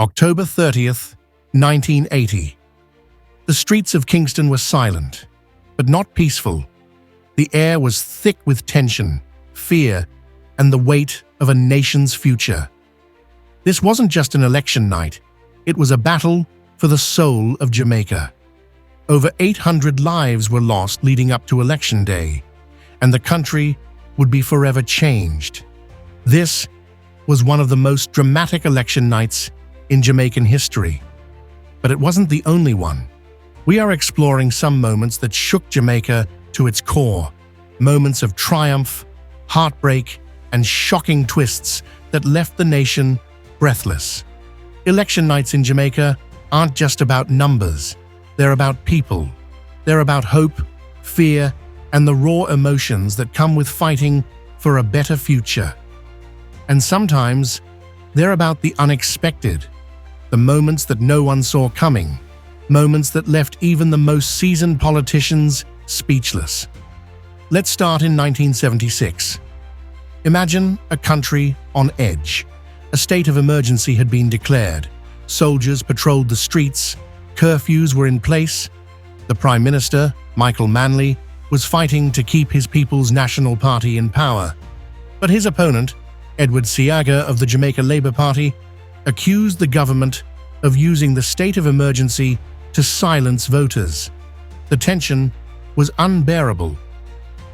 October 30th, 1980. The streets of Kingston were silent, but not peaceful. The air was thick with tension, fear, and the weight of a nation's future. This wasn't just an election night, it was a battle for the soul of Jamaica. Over 800 lives were lost leading up to Election Day, and the country would be forever changed. This was one of the most dramatic election nights in Jamaican history. But it wasn't the only one. We are exploring some moments that shook Jamaica to its core, moments of triumph, heartbreak, and shocking twists that left the nation breathless. Election nights in Jamaica aren't just about numbers, they're about people. They're about hope, fear, and the raw emotions that come with fighting for a better future. And sometimes, they're about the unexpected, the moments that no one saw coming, moments that left even the most seasoned politicians speechless. Let's start in 1976. Imagine a country on edge. A state of emergency had been declared. Soldiers patrolled the streets, curfews were in place. The Prime Minister, Michael Manley, was fighting to keep his People's National Party in power. But his opponent, Seaga of the Jamaica Labour Party, accused the government of using the state of emergency to silence voters. The tension was unbearable,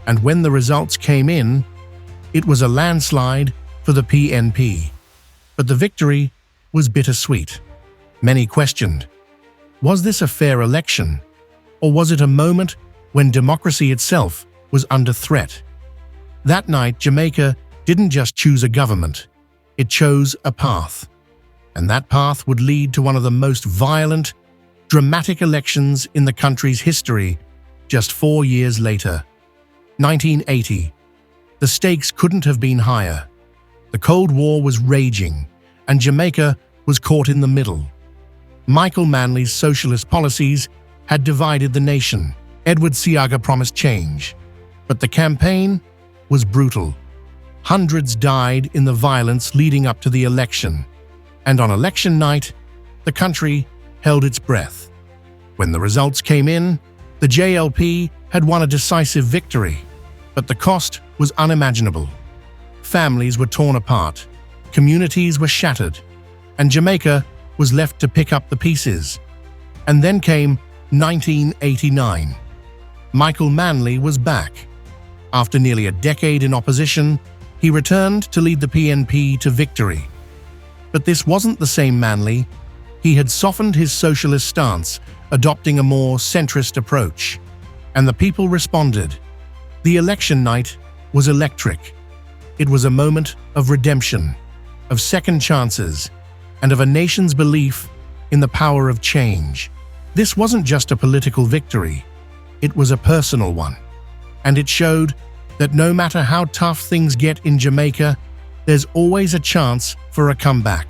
and when the results came in, it was a landslide for the PNP. But the victory was bittersweet. Many questioned, was this a fair election, or was it a moment when democracy itself was under threat? That night, Jamaica didn't just choose a government, it chose a path. And that path would lead to one of the most violent, dramatic elections in the country's history just 4 years later. 1980. The stakes couldn't have been higher. The Cold War was raging, and Jamaica was caught in the middle. Michael Manley's socialist policies had divided the nation. Seaga promised change, but the campaign was brutal. Hundreds died in the violence leading up to the election. And on election night, the country held its breath. When the results came in, the JLP had won a decisive victory, but the cost was unimaginable. Families were torn apart, communities were shattered, and Jamaica was left to pick up the pieces. And then came 1989. Michael Manley was back. After nearly a decade in opposition, he returned to lead the PNP to victory. But this wasn't the same Manley. He had softened his socialist stance, adopting a more centrist approach. And the people responded. The election night was electric. It was a moment of redemption, of second chances, and of a nation's belief in the power of change. This wasn't just a political victory. It was a personal one. And it showed that no matter how tough things get in Jamaica, there's always a chance for a comeback.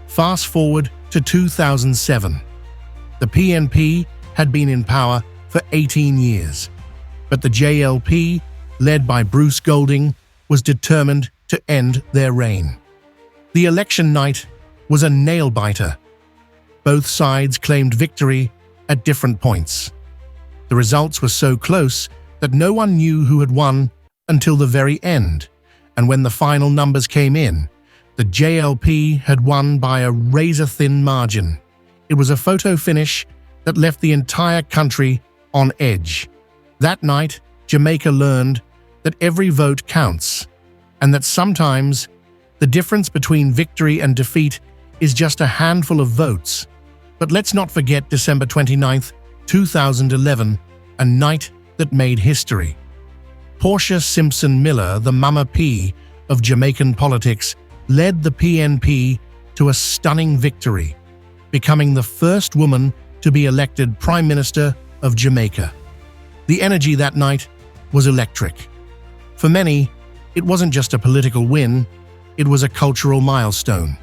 Fast forward to 2007. The PNP had been in power for 18 years, but the JLP, led by Bruce Golding, was determined to end their reign. The election night was a nail-biter. Both sides claimed victory at different points. The results were so close that no one knew who had won until the very end. And when the final numbers came in, the JLP had won by a razor-thin margin. It was a photo finish that left the entire country on edge. That night, Jamaica learned that every vote counts, and that sometimes the difference between victory and defeat is just a handful of votes. But let's not forget December 29th, 2011, a night that made history. Portia Simpson-Miller, the Mama P of Jamaican politics, led the PNP to a stunning victory, becoming the first woman to be elected Prime Minister of Jamaica. The energy that night was electric. For many, it wasn't just a political win, it was a cultural milestone.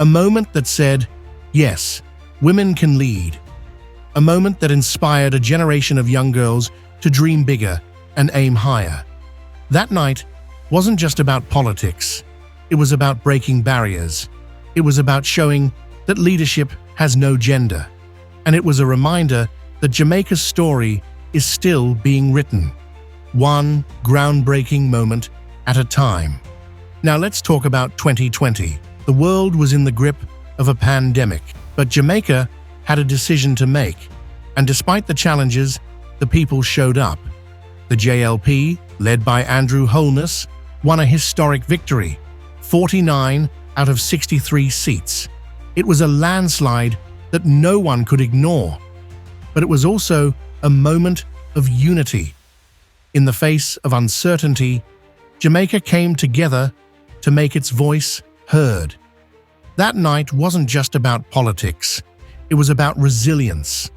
A moment that said, yes, women can lead. A moment that inspired a generation of young girls to dream bigger and aim higher. That night wasn't just about politics. It was about breaking barriers. It was about showing that leadership has no gender, and it was a reminder that Jamaica's story is still being written, one groundbreaking moment at a time. Now let's talk about 2020. The world was in the grip of a pandemic, but Jamaica had a decision to make, and despite the challenges, the people showed up. The JLP, led by Andrew Holness, won a historic victory, 49 out of 63 seats. It was a landslide that no one could ignore, but it was also a moment of unity. In the face of uncertainty, Jamaica came together to make its voice heard. That night wasn't just about politics. It was about resilience.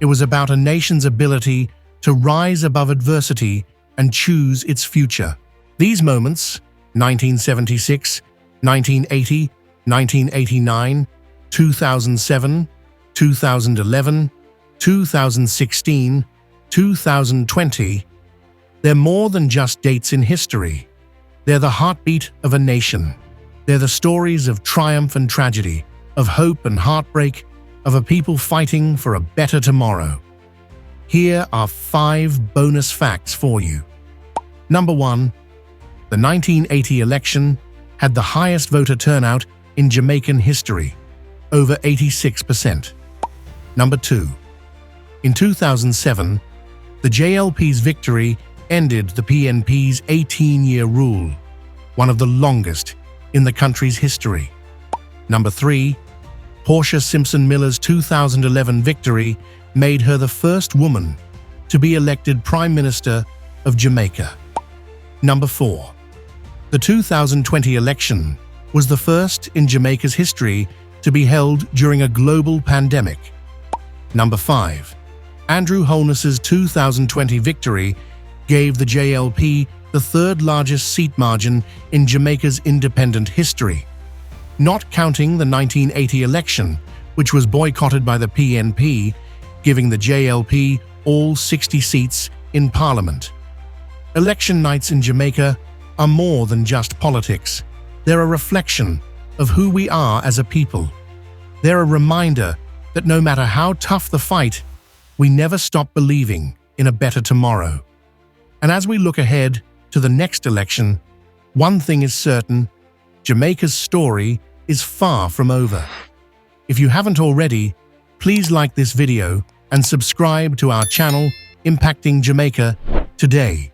It was about a nation's ability to rise above adversity and choose its future. These moments, 1976, 1980, 1989, 2007, 2011, 2016, 2020, they're more than just dates in history. They're the heartbeat of a nation. They're the stories of triumph and tragedy, of hope and heartbreak, of a people fighting for a better tomorrow. Here are 5 bonus facts for you. Number 1. The 1980 election had the highest voter turnout in Jamaican history, over 86%. Number 2. In 2007, the JLP's victory ended the PNP's 18-year rule, one of the longest in the country's history. Number 3. Portia Simpson-Miller's 2011 victory made her the first woman to be elected Prime Minister of Jamaica. Number 4. The 2020 election was the first in Jamaica's history to be held during a global pandemic. Number 5. Andrew Holness's 2020 victory gave the JLP the third largest seat margin in Jamaica's independent history, not counting the 1980 election, which was boycotted by the PNP, giving the JLP all 60 seats in Parliament. Election nights in Jamaica are more than just politics. They're a reflection of who we are as a people. They're a reminder that no matter how tough the fight, we never stop believing in a better tomorrow. And as we look ahead to the next election, one thing is certain: Jamaica's story is far from over. If you haven't already, please like this video and subscribe to our channel Impacting Jamaica today.